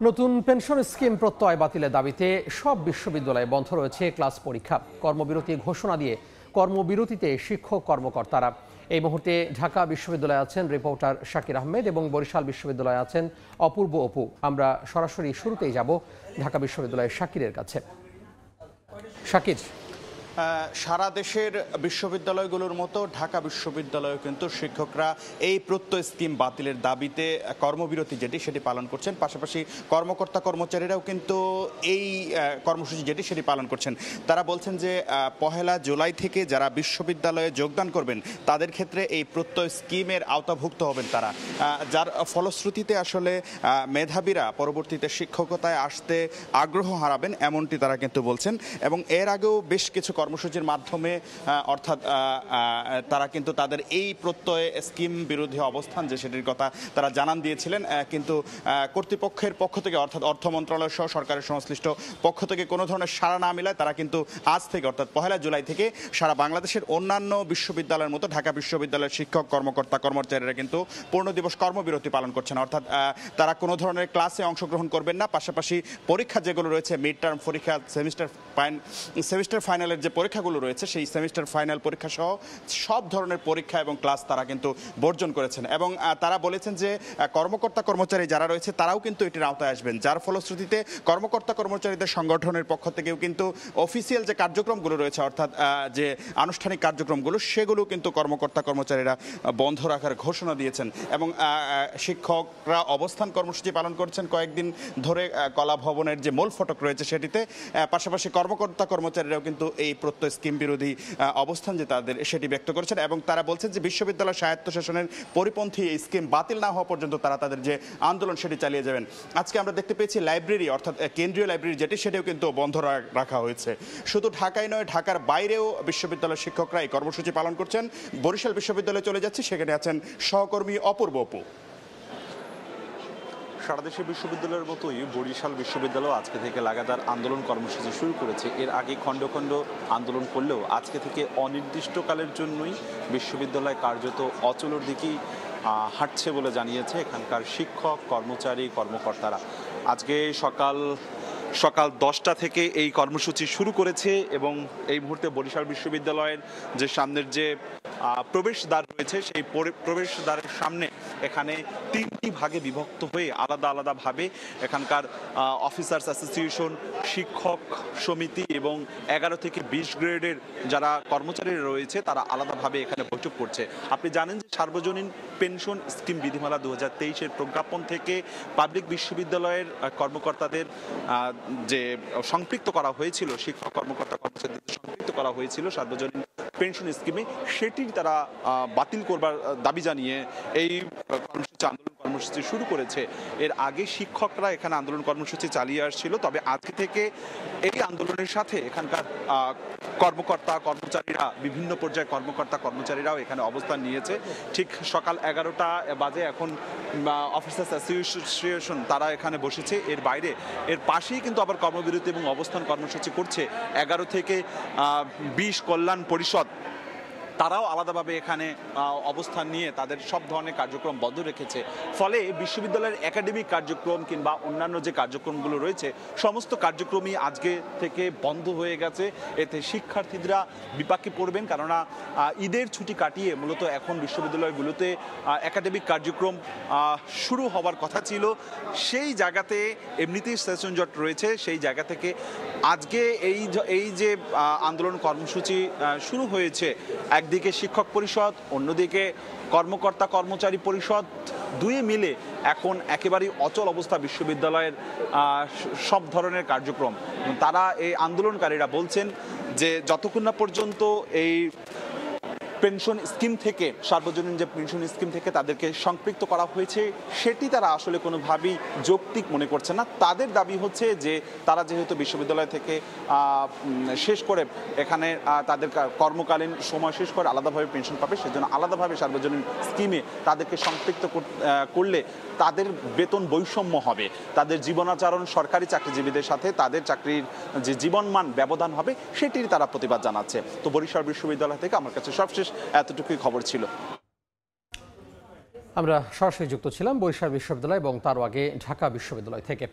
নতুন pension scheme প্রত্যয় বাতিলের দাবিতে সব বিশ্ববিদ্যালয়ে বন্ধ রয়েছে ক্লাস পরীক্ষা। কর্মবিরতি ঘোষণা দিয়ে কর্মবিরতিতে শিক্ষক কর্মকর্তারা। এই মুহূর্তে ঢাকা বিশ্ববিদ্যালয়ে আছেন রিপোর্টার শাকির আহমেদ এবং বরিশাল বিশ্ববিদ্যালয়ে আছেন অপূর্ব অপু। আমরা সরাসরি শুরুতেই যাব ঢাকা বিশ্ববিদ্যালয়ের শাকিরের কাছে। শাকির, সারা দেশের বিশ্ববিদ্যালয়গুলোর মতো ঢাকা বিশ্ববিদ্যালয়ে কিন্তু শিক্ষকরা এই প্রত্যয় স্কিম বাতিলের দাবিতে কর্মবিরতি সেটি পালন করছেন। পাশাপাশি কর্মকর্তা কর্মচারীরাও কিন্তু এই কর্মসূচি সেটি পালন করছেন। তারা বলছেন যে 1 জুলাই থেকে যারা বিশ্ববিদ্যালয়ে যোগদান করবেন তাদের ক্ষেত্রে এই প্রত্যয় স্কিমের আওতাভুক্ত হবেন তারা, যার ফলশ্রুতিতে আসলে মেধাবীরা পরবর্তীতে শিক্ষকতায় আসতে আগ্রহ হারাবেন এমনটি তারা কিন্তু বলছেন। এবং এর আগেও বেশ কিছু কর্মসূচির মাধ্যমে অর্থাৎ তারা কিন্তু তাদের এই প্রত্যয় স্কিম বিরোধী অবস্থান সেটির কথা তারা জানান দিয়েছিলেন, কিন্তু কর্তৃপক্ষের পক্ষ থেকে অর্থাৎ অর্থ মন্ত্রণালয় সহ সরকারের সংশ্লিষ্ট পক্ষ থেকে কোনো ধরনের সাড়া না মিলায় তারা কিন্তু আজ থেকে অর্থাৎ 1 জুলাই থেকে সারা বাংলাদেশের অন্যান্য বিশ্ববিদ্যালয়ের মতো ঢাকা বিশ্ববিদ্যালয়ের শিক্ষক কর্মকর্তা কর্মচারীরা কিন্তু পূর্ণ দিবস কর্মবিরতি পালন করছেন। অর্থাৎ তারা কোনো ধরনের ক্লাসে অংশগ্রহণ করবেন না। পাশাপাশি পরীক্ষা যেগুলো রয়েছে মিড টার্ম পরীক্ষা, সেমিস্টার ফাইনালের যে পরীক্ষাগুলো রয়েছে সেই সেমিস্টার ফাইনাল পরীক্ষা সহ সব ধরনের পরীক্ষা এবং ক্লাস তারা কিন্তু বর্জন করেছেন। এবং তারা বলেছেন যে কর্মকর্তা কর্মচারী যারা রয়েছে তারাও কিন্তু এটির আওতায় আসবেন, যার ফলশ্রুতিতে কর্মকর্তা কর্মচারীদের সংগঠনের পক্ষ থেকেও কিন্তু অফিসিয়াল যে কার্যক্রমগুলো রয়েছে অর্থাৎ যে আনুষ্ঠানিক কার্যক্রমগুলো সেগুলো কিন্তু কর্মকর্তা কর্মচারীরা বন্ধ রাখার ঘোষণা দিয়েছেন। এবং শিক্ষকরা অবস্থান কর্মসূচি পালন করছেন কয়েকদিন ধরে কলা ভবনের যে মূল ফটক রয়েছে সেটিতে। পাশাপাশি কর্মকর্তা কর্মচারীরাও কিন্তু এই প্রত্যয় স্কিম বিরোধী অবস্থান তাদের সেটি ব্যক্ত করেছেন। এবং তারা বলছেন যে বিশ্ববিদ্যালয় স্বায়ত্তশাসনের পরিপন্থী এই স্কিম বাতিল না হওয়া পর্যন্ত তারা তাদের যে আন্দোলন সেটি চালিয়ে যাবেন। আজকে আমরা দেখতে পেয়েছি লাইব্রেরি অর্থাৎ কেন্দ্রীয় লাইব্রেরি সেটিও কিন্তু বন্ধ রাখা হয়েছে। শুধু ঢাকায় নয়, ঢাকার বাইরেও বিশ্ববিদ্যালয়ের শিক্ষকরা এই কর্মসূচি পালন করছেন। বরিশাল বিশ্ববিদ্যালয়ে চলে যাচ্ছি, সেখানে আছেন সহকর্মী অপূর্ব অপু। সারা দেশের বিশ্ববিদ্যালয়ের মতোই বরিশাল বিশ্ববিদ্যালয় আজকে থেকে লাগাতার আন্দোলন কর্মসূচি শুরু করেছে। এর আগে খণ্ড খণ্ড আন্দোলন করলেও আজকে থেকে অনির্দিষ্টকালের জন্যই বিশ্ববিদ্যালয় কার্যত অচলের দিকেই হাঁটছে বলে জানিয়েছে এখানকার শিক্ষক কর্মচারী কর্মকর্তারা। আজকে সকাল 10টা থেকে এই কর্মসূচি শুরু করেছে এবং এই মুহূর্তে বরিশাল বিশ্ববিদ্যালয়ের যে সামনের যে প্রবেশদ্বার রয়েছে সেই প্রবেশদ্বারের সামনে এখানে 3টি ভাগে বিভক্ত হয়ে আলাদা আলাদাভাবে এখানকার অফিসার্স অ্যাসোসিয়েশন, শিক্ষক সমিতি এবং 11 থেকে 20 গ্রেডের যারা কর্মচারীরা রয়েছে তারা আলাদাভাবে এখানে বৈঠক করছে। আপনি জানেন যে সার্বজনীন পেনশন স্কিম বিধিমালা 2023-এর প্রজ্ঞাপন থেকে পাবলিক বিশ্ববিদ্যালয়ের কর্মকর্তাদের যে সম্পৃক্ত করা হয়েছিল, শিক্ষক কর্মকর্তা কর্মচারীদের সম্পৃক্ত করা হয়েছিল সার্বজনীন পেনশন স্কিমে, সেটির তারা বাতিল করবার দাবি জানিয়ে এই আন্দোলন কর্মসূচি শুরু করেছে। এর আগে শিক্ষকরা এখানে আন্দোলন কর্মসূচি চালিয়ে আসছিল, তবে আজকে থেকে এই আন্দোলনের সাথে এখানকার কর্মকর্তা কর্মচারীরা বিভিন্ন পর্যায়ে কর্মকর্তা কর্মচারীরাও এখানে অবস্থান নিয়েছে। ঠিক সকাল 11টা বাজে এখন অফিসার্স অ্যাসোসিয়েশন তারা এখানে বসেছে। এর পাশেই কিন্তু আবার কর্মবিরতি এবং অবস্থান কর্মসূচি করছে 11 থেকে 20 কল্যাণ পরিষদ, তারাও আলাদাভাবে এখানে অবস্থান নিয়ে তাদের সব ধরনের কার্যক্রম বন্ধ রেখেছে। ফলে বিশ্ববিদ্যালয়ের একাডেমিক কার্যক্রম কিংবা অন্যান্য যে কার্যক্রমগুলো রয়েছে সমস্ত কার্যক্রমই আজকে থেকে বন্ধ হয়ে গেছে। এতে শিক্ষার্থীরা বিপাকে পড়বেন, কেননা ঈদের ছুটি কাটিয়ে মূলত এখন বিশ্ববিদ্যালয়গুলোতে একাডেমিক কার্যক্রম শুরু হওয়ার কথা ছিল। সেই জায়গাতে এমনিতেই সেশন জট রয়েছে, সেই জায়গা থেকে আজকে এই যে আন্দোলন কর্মসূচি শুরু হয়েছে, একদিকে শিক্ষক পরিষদ অন্যদিকে কর্মকর্তা কর্মচারী পরিষদ, দুয়ে মিলে এখন একেবারেই অচল অবস্থা বিশ্ববিদ্যালয়ের সব ধরনের কার্যক্রম। তারা এই আন্দোলনকারীরা বলছেন যে যতক্ষণ না পর্যন্ত এই পেনশন স্কিম থেকে সার্বজনীন যে পেনশন স্কিম থেকে তাদেরকে সম্পৃক্ত করা হয়েছে সেটি তারা আসলে কোনোভাবেই যৌক্তিক মনে করছে না। তাদের দাবি হচ্ছে যে তারা যেহেতু বিশ্ববিদ্যালয় থেকে শেষ করে এখানে তাদের কর্মকালীন সময় শেষ করে আলাদাভাবে পেনশন পাবে, সেজন্য আলাদাভাবে সার্বজনীন স্কিমে তাদেরকে সম্পৃক্ত করলে তাদের বেতন বৈষম্য হবে, তাদের জীবনাচরণ সরকারি চাকরিজীবীদের সাথে তাদের চাকরির যে জীবনমান ব্যবধান হবে সেটির তারা প্রতিবাদ জানাচ্ছে। তো বরিশাল বিশ্ববিদ্যালয় থেকে আমার কাছে সবশেষ এতটুকুই খবর ছিল। আমরা সরাসরি যুক্ত ছিলাম বরিশাল বিশ্ববিদ্যালয় এবং তারও আগে ঢাকা বিশ্ববিদ্যালয় থেকে।